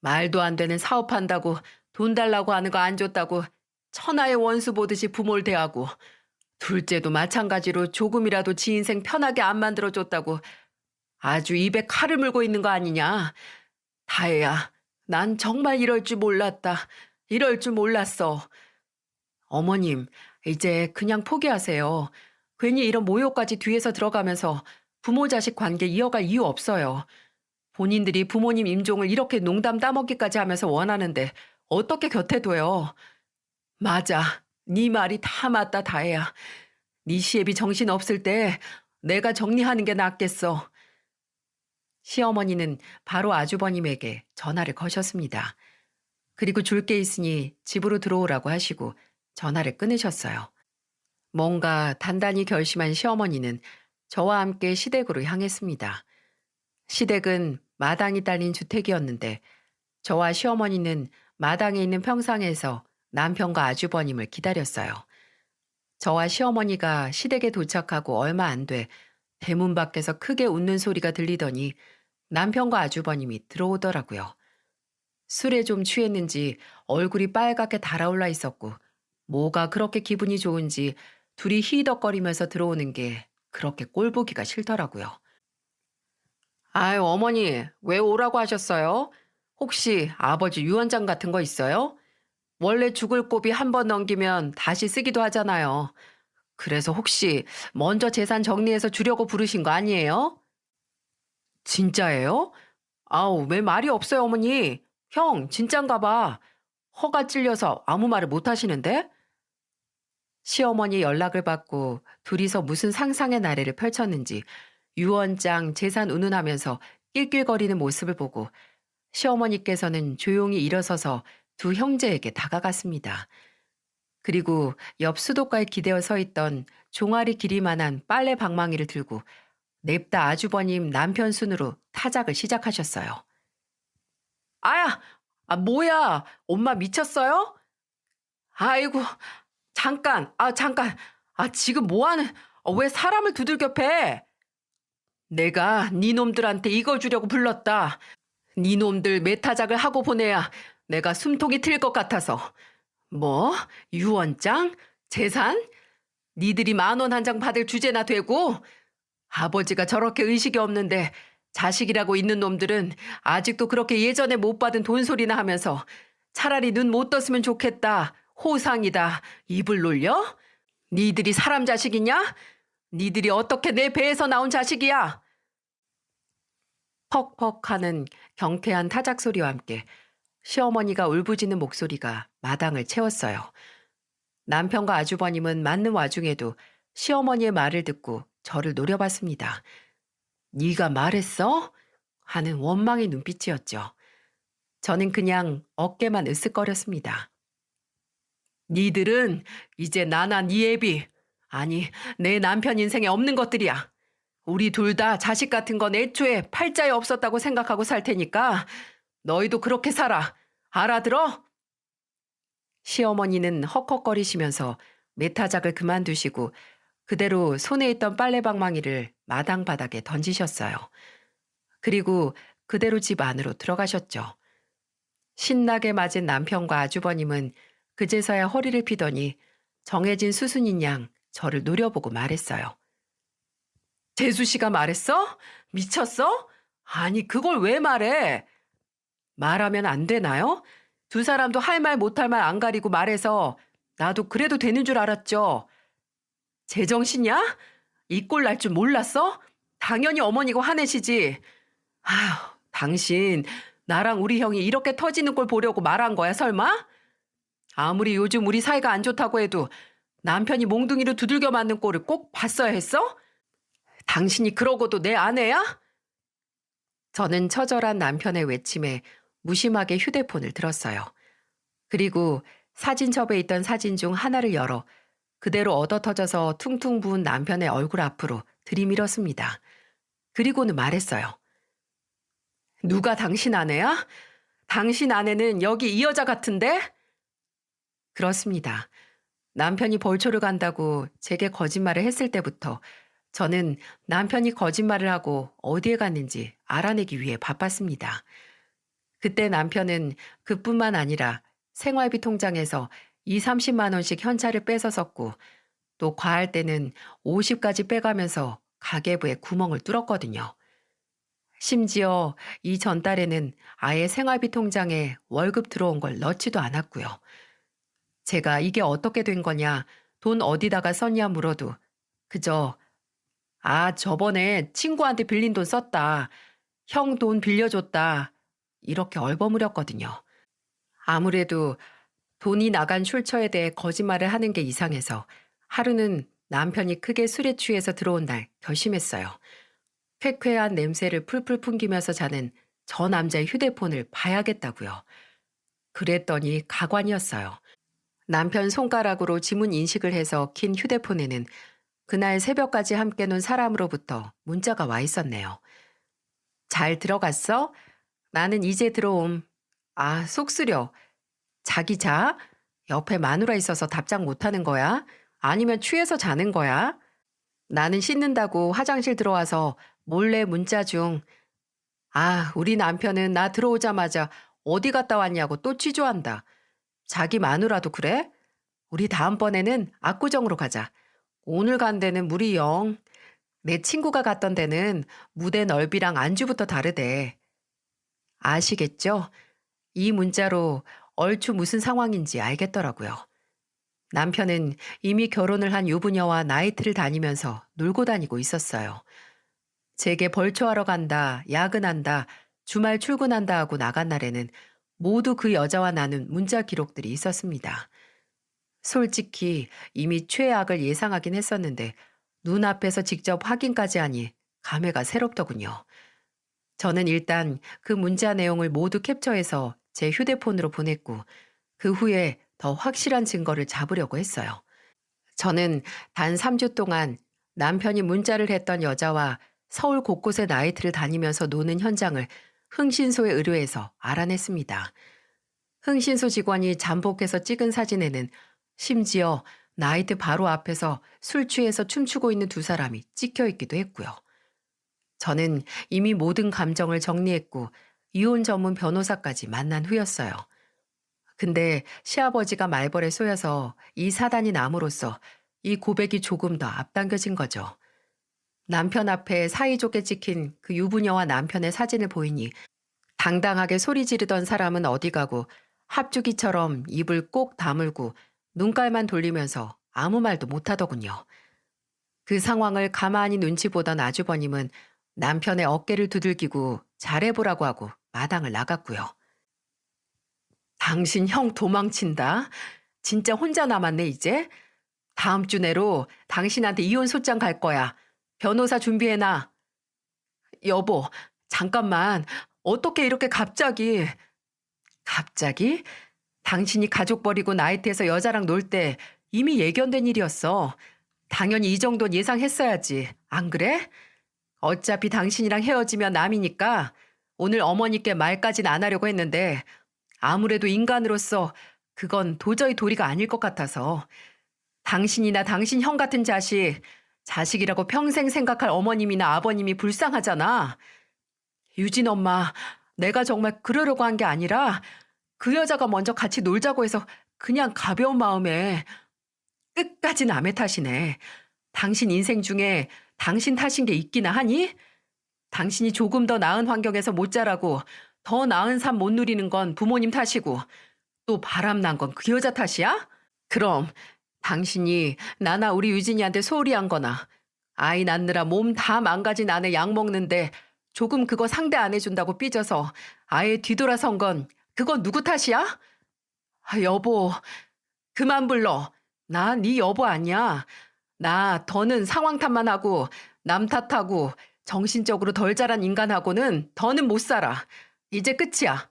말도 안 되는 사업한다고 돈 달라고 하는 거 안 줬다고 천하의 원수 보듯이 부모를 대하고, 둘째도 마찬가지로 조금이라도 지 인생 편하게 안 만들어줬다고 아주 입에 칼을 물고 있는 거 아니냐. 다혜야, 난 정말 이럴 줄 몰랐다. 이럴 줄 몰랐어. 어머님, 이제 그냥 포기하세요. 괜히 이런 모욕까지 뒤에서 들어가면서 부모 자식 관계 이어갈 이유 없어요. 본인들이 부모님 임종을 이렇게 농담 따먹기까지 하면서 원하는데 어떻게 곁에 둬요. 맞아. 네 말이 다 맞다, 다혜야. 네 시애비 정신 없을 때 내가 정리하는 게 낫겠어. 시어머니는 바로 아주버님에게 전화를 거셨습니다. 그리고 줄 게 있으니 집으로 들어오라고 하시고 전화를 끊으셨어요. 뭔가 단단히 결심한 시어머니는 저와 함께 시댁으로 향했습니다. 시댁은 마당이 딸린 주택이었는데 저와 시어머니는 마당에 있는 평상에서 남편과 아주버님을 기다렸어요. 저와 시어머니가 시댁에 도착하고 얼마 안 돼 대문 밖에서 크게 웃는 소리가 들리더니 남편과 아주버님이 들어오더라고요. 술에 좀 취했는지 얼굴이 빨갛게 달아올라 있었고 뭐가 그렇게 기분이 좋은지 둘이 히덕거리면서 들어오는 게 그렇게 꼴보기가 싫더라고요. 아유, 어머니, 왜 오라고 하셨어요? 혹시 아버지 유언장 같은 거 있어요? 원래 죽을 고비 한 번 넘기면 다시 쓰기도 하잖아요. 그래서 혹시 먼저 재산 정리해서 주려고 부르신 거 아니에요? 진짜예요? 아우, 왜 말이 없어요, 어머니? 형, 진짠가 봐. 허가 찔려서 아무 말을 못 하시는데? 시어머니 연락을 받고 둘이서 무슨 상상의 나래를 펼쳤는지 유언장 재산 운운하면서 낄낄거리는 모습을 보고 시어머니께서는 조용히 일어서서 두 형제에게 다가갔습니다. 그리고 옆 수도가에 기대어 서 있던 종아리 길이만한 빨래 방망이를 들고 냅다 아주버님 남편 순으로 타작을 시작하셨어요. 아야! 아, 뭐야! 엄마 미쳤어요? 아이고, 잠깐! 잠깐! 지금 뭐하는, 왜 사람을 두들겨 패? 내가 니놈들한테 이거 주려고 불렀다. 니놈들 메타작을 하고 보내야 내가 숨통이 트일 것 같아서. 뭐? 유언장? 재산? 니들이 10,000원 한 장 받을 주제나 되고? 아버지가 저렇게 의식이 없는데 자식이라고 있는 놈들은 아직도 그렇게 예전에 못 받은 돈소리나 하면서 차라리 눈 못 떴으면 좋겠다. 호상이다. 입을 놀려? 니들이 사람 자식이냐? 니들이 어떻게 내 배에서 나온 자식이야? 퍽퍽 하는 경쾌한 타작 소리와 함께 시어머니가 울부짖는 목소리가 마당을 채웠어요. 남편과 아주버님은 맞는 와중에도 시어머니의 말을 듣고 저를 노려봤습니다. 네가 말했어? 하는 원망의 눈빛이었죠. 저는 그냥 어깨만 으쓱거렸습니다. 니들은 이제 나나 네 애비, 아니 내 남편 인생에 없는 것들이야. 우리 둘 다 자식 같은 건 애초에 팔자에 없었다고 생각하고 살 테니까 너희도 그렇게 살아. 알아들어? 시어머니는 헉헉거리시면서 메타작을 그만두시고 그대로 손에 있던 빨래방망이를 마당 바닥에 던지셨어요. 그리고 그대로 집 안으로 들어가셨죠. 신나게 맞은 남편과 아주버님은 그제서야 허리를 피더니 정해진 수순인 양 저를 노려보고 말했어요. 재수 씨가 말했어? 미쳤어? 아니, 그걸 왜 말해? 말하면 안 되나요? 두 사람도 할 말 못할 말 안 가리고 말해서 나도 그래도 되는 줄 알았죠. 제정신이야? 이 꼴 날 줄 몰랐어? 당연히 어머니가 화내시지. 아휴, 당신 나랑 우리 형이 이렇게 터지는 꼴 보려고 말한 거야, 설마? 아무리 요즘 우리 사이가 안 좋다고 해도 남편이 몽둥이로 두들겨 맞는 꼴을 꼭 봤어야 했어? 당신이 그러고도 내 아내야? 저는 처절한 남편의 외침에 무심하게 휴대폰을 들었어요. 그리고 사진첩에 있던 사진 중 하나를 열어 그대로 얻어터져서 퉁퉁 부은 남편의 얼굴 앞으로 들이밀었습니다. 그리고는 말했어요. 누가 당신 아내야? 당신 아내는 여기 이 여자 같은데? 그렇습니다. 남편이 벌초를 간다고 제게 거짓말을 했을 때부터 저는 남편이 거짓말을 하고 어디에 갔는지 알아내기 위해 바빴습니다. 그때 남편은 그뿐만 아니라 생활비 통장에서 2, 30만 원씩 현찰을 뺏어 썼고 또 과할 때는 50까지 빼가면서 가계부에 구멍을 뚫었거든요. 심지어 이 전달에는 아예 생활비 통장에 월급 들어온 걸 넣지도 않았고요. 제가 이게 어떻게 된 거냐, 돈 어디다가 썼냐 물어도 그저 저번에 친구한테 빌린 돈 썼다. 형 돈 빌려줬다. 이렇게 얼버무렸거든요. 아무래도 돈이 나간 출처에 대해 거짓말을 하는 게 이상해서 하루는 남편이 크게 술에 취해서 들어온 날 결심했어요. 쾌쾌한 냄새를 풀풀 풍기면서 자는 저 남자의 휴대폰을 봐야겠다고요. 그랬더니 가관이었어요. 남편 손가락으로 지문 인식을 해서 킨 휴대폰에는 그날 새벽까지 함께 논 사람으로부터 문자가 와 있었네요. 잘 들어갔어? 나는 이제 들어옴. 속 쓰려. 자기 자? 옆에 마누라 있어서 답장 못하는 거야? 아니면 취해서 자는 거야? 나는 씻는다고 화장실 들어와서 몰래 문자 중. 우리 남편은 나 들어오자마자 어디 갔다 왔냐고 또 취조한다. 자기 마누라도 그래? 우리 다음번에는 압구정으로 가자. 오늘 간 데는 무리 영. 내 친구가 갔던 데는 무대 넓이랑 안주부터 다르대. 아시겠죠? 이 문자로 얼추 무슨 상황인지 알겠더라고요. 남편은 이미 결혼을 한 유부녀와 나이트를 다니면서 놀고 다니고 있었어요. 제게 벌초하러 간다, 야근한다, 주말 출근한다 하고 나간 날에는 모두 그 여자와 나눈 문자 기록들이 있었습니다. 솔직히 이미 최악을 예상하긴 했었는데 눈앞에서 직접 확인까지 하니 감회가 새롭더군요. 저는 일단 그 문자 내용을 모두 캡처해서 제 휴대폰으로 보냈고 그 후에 더 확실한 증거를 잡으려고 했어요. 저는 단 3주 동안 남편이 문자를 했던 여자와 서울 곳곳의 나이트를 다니면서 노는 현장을 흥신소에 의뢰해서 알아냈습니다. 흥신소 직원이 잠복해서 찍은 사진에는 심지어 나이트 바로 앞에서 술 취해서 춤추고 있는 두 사람이 찍혀 있기도 했고요. 저는 이미 모든 감정을 정리했고 이혼 전문 변호사까지 만난 후였어요. 근데 시아버지가 말벌에 쏘여서 이 사단이 남으로써 이 고백이 조금 더 앞당겨진 거죠. 남편 앞에 사이좋게 찍힌 그 유부녀와 남편의 사진을 보이니 당당하게 소리 지르던 사람은 어디 가고 합주기처럼 입을 꼭 다물고 눈깔만 돌리면서 아무 말도 못하더군요. 그 상황을 가만히 눈치 보던 아주버님은 남편의 어깨를 두들기고 잘해보라고 하고 마당을 나갔고요. 당신 형 도망친다? 진짜 혼자 남았네 이제? 다음 주 내로 당신한테 이혼 소장 갈 거야. 변호사 준비해놔. 여보, 잠깐만. 어떻게 이렇게 갑자기? 갑자기? 당신이 가족 버리고 나이트에서 여자랑 놀 때 이미 예견된 일이었어. 당연히 이 정도는 예상했어야지. 안 그래? 어차피 당신이랑 헤어지면 남이니까 오늘 어머니께 말까진 안 하려고 했는데 아무래도 인간으로서 그건 도저히 도리가 아닐 것 같아서 당신이나 당신 형 같은 자식이라고 평생 생각할 어머님이나 아버님이 불쌍하잖아. 유진 엄마, 내가 정말 그러려고 한 게 아니라 그 여자가 먼저 같이 놀자고 해서 그냥 가벼운 마음에 끝까지 남의 탓이네. 당신 인생 중에 당신 탓인 게 있기나 하니? 당신이 조금 더 나은 환경에서 못 자라고 더 나은 삶 못 누리는 건 부모님 탓이고 또 바람난 건 그 여자 탓이야? 그럼 당신이 나나 우리 유진이한테 소홀히 한 거나 아이 낳느라 몸 다 망가진 아내 약 먹는데 조금 그거 상대 안 해준다고 삐져서 아예 뒤돌아선 건 그건 누구 탓이야? 아, 여보, 그만 불러. 나 네 여보 아니야. 나 더는 상황 탓만 하고 남 탓하고 정신적으로 덜 자란 인간하고는 더는 못 살아. 이제 끝이야.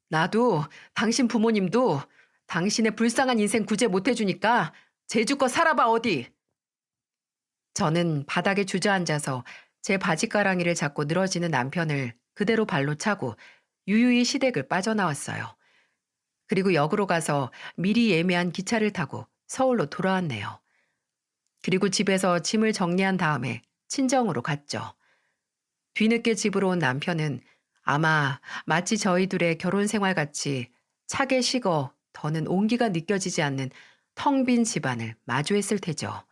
나도 당신 부모님도 당신의 불쌍한 인생 구제 못 해주니까 제주껏 살아봐 어디. 저는 바닥에 주저앉아서 제 바지가랑이를 잡고 늘어지는 남편을 그대로 발로 차고 유유히 시댁을 빠져나왔어요. 그리고 역으로 가서 미리 예매한 기차를 타고 서울로 돌아왔네요. 그리고 집에서 짐을 정리한 다음에 친정으로 갔죠. 뒤늦게 집으로 온 남편은 아마 마치 저희 둘의 결혼 생활 같이 차게 식어 더는 온기가 느껴지지 않는 텅 빈 집안을 마주했을 테죠.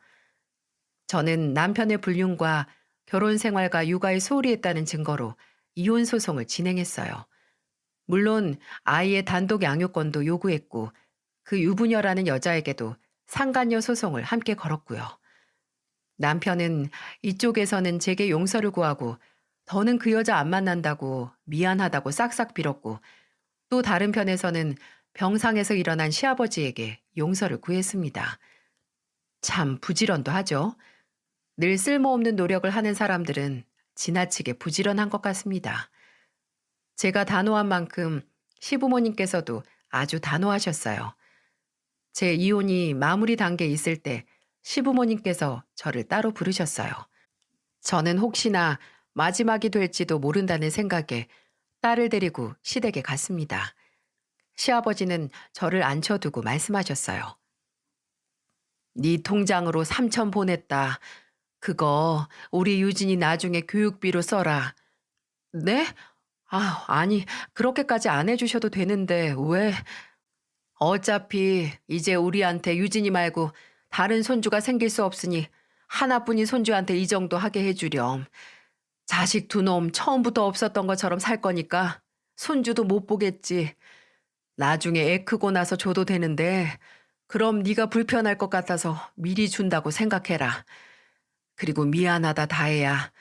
저는 남편의 불륜과 결혼 생활과 육아에 소홀히 했다는 증거로 이혼 소송을 진행했어요. 물론 아이의 단독 양육권도 요구했고 그 유부녀라는 여자에게도 상간녀 소송을 함께 걸었고요. 남편은 이쪽에서는 제게 용서를 구하고 더는 그 여자 안 만난다고 미안하다고 싹싹 빌었고 또 다른 편에서는 병상에서 일어난 시아버지에게 용서를 구했습니다. 참 부지런도 하죠. 늘 쓸모없는 노력을 하는 사람들은 지나치게 부지런한 것 같습니다. 제가 단호한 만큼 시부모님께서도 아주 단호하셨어요. 제 이혼이 마무리 단계에 있을 때 시부모님께서 저를 따로 부르셨어요. 저는 혹시나 마지막이 될지도 모른다는 생각에 딸을 데리고 시댁에 갔습니다. 시아버지는 저를 앉혀두고 말씀하셨어요. 네 통장으로 3천 보냈다. 그거 우리 유진이 나중에 교육비로 써라. 네? 아니, 그렇게까지 안 해주셔도 되는데 왜? 어차피 이제 우리한테 유진이 말고 다른 손주가 생길 수 없으니 하나뿐인 손주한테 이 정도 하게 해주렴. 자식 두 놈 처음부터 없었던 것처럼 살 거니까 손주도 못 보겠지. 나중에 애 크고 나서 줘도 되는데 그럼 네가 불편할 것 같아서 미리 준다고 생각해라. 그리고 미안하다 다혜야.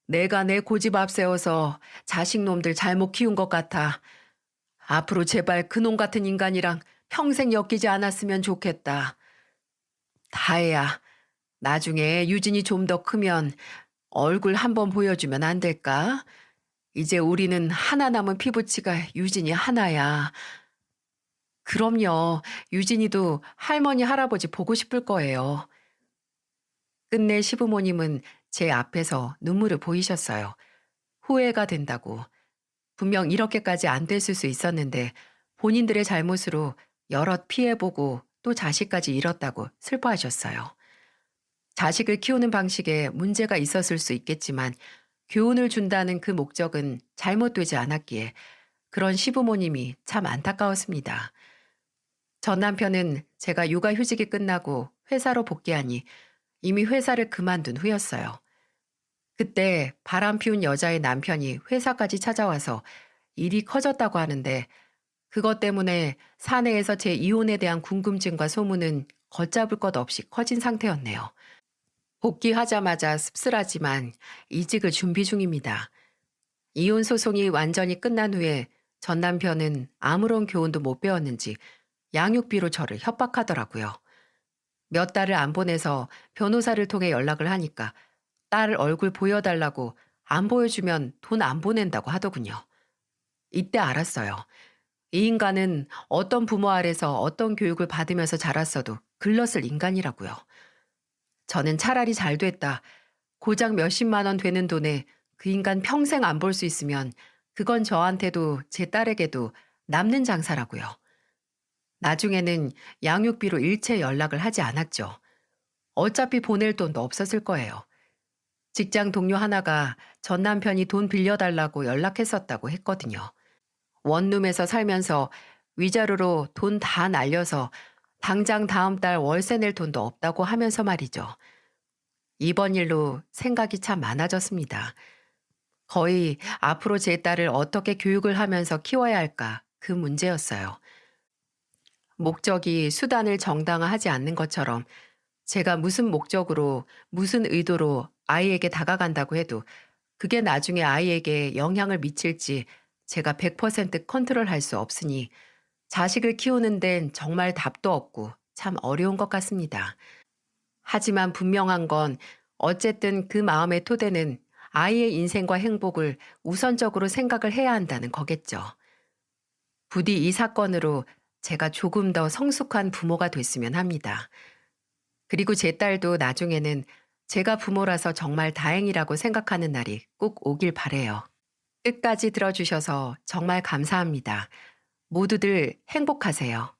내가 내 고집 앞세워서 자식 놈들 잘못 키운 것 같아. 앞으로 제발 그놈 같은 인간이랑 평생 엮이지 않았으면 좋겠다. 다혜야, 나중에 유진이 좀 더 크면 얼굴 한번 보여주면 안 될까? 이제 우리는 하나 남은 피부치가 유진이 하나야. 그럼요. 유진이도 할머니, 할아버지 보고 싶을 거예요. 끝내 시부모님은 제 앞에서 눈물을 보이셨어요. 후회가 된다고. 분명 이렇게까지 안 됐을 수 있었는데 본인들의 잘못으로 여럿 피해보고 또 자식까지 잃었다고 슬퍼하셨어요. 자식을 키우는 방식에 문제가 있었을 수 있겠지만 교훈을 준다는 그 목적은 잘못되지 않았기에 그런 시부모님이 참 안타까웠습니다. 전 남편은 제가 육아휴직이 끝나고 회사로 복귀하니 이미 회사를 그만둔 후였어요. 그때 바람 피운 여자의 남편이 회사까지 찾아와서 일이 커졌다고 하는데 그것 때문에 사내에서 제 이혼에 대한 궁금증과 소문은 걷잡을 것 없이 커진 상태였네요. 복귀하자마자 씁쓸하지만 이직을 준비 중입니다. 이혼 소송이 완전히 끝난 후에 전 남편은 아무런 교훈도 못 배웠는지 양육비로 저를 협박하더라고요. 몇 달을 안 보내서 변호사를 통해 연락을 하니까 딸 얼굴 보여달라고 안 보여주면 돈 안 보낸다고 하더군요. 이때 알았어요. 이 인간은 어떤 부모 아래서 어떤 교육을 받으면서 자랐어도 글렀을 인간이라고요. 저는 차라리 잘 됐다. 고작 몇십만 원 되는 돈에 그 인간 평생 안 볼 수 있으면 그건 저한테도 제 딸에게도 남는 장사라고요. 나중에는 양육비로 일체 연락을 하지 않았죠. 어차피 보낼 돈도 없었을 거예요. 직장 동료 하나가 전 남편이 돈 빌려달라고 연락했었다고 했거든요. 원룸에서 살면서 위자료로 돈 다 날려서 당장 다음 달 월세 낼 돈도 없다고 하면서 말이죠. 이번 일로 생각이 참 많아졌습니다. 거의 앞으로 제 딸을 어떻게 교육을 하면서 키워야 할까 그 문제였어요. 목적이 수단을 정당화하지 않는 것처럼 제가 무슨 목적으로 무슨 의도로 아이에게 다가간다고 해도 그게 나중에 아이에게 영향을 미칠지 제가 100% 컨트롤할 수 없으니 자식을 키우는 데는 정말 답도 없고 참 어려운 것 같습니다. 하지만 분명한 건 어쨌든 그 마음의 토대는 아이의 인생과 행복을 우선적으로 생각을 해야 한다는 거겠죠. 부디 이 사건으로 제가 조금 더 성숙한 부모가 됐으면 합니다. 그리고 제 딸도 나중에는 제가 부모라서 정말 다행이라고 생각하는 날이 꼭 오길 바래요. 끝까지 들어주셔서 정말 감사합니다. 모두들 행복하세요.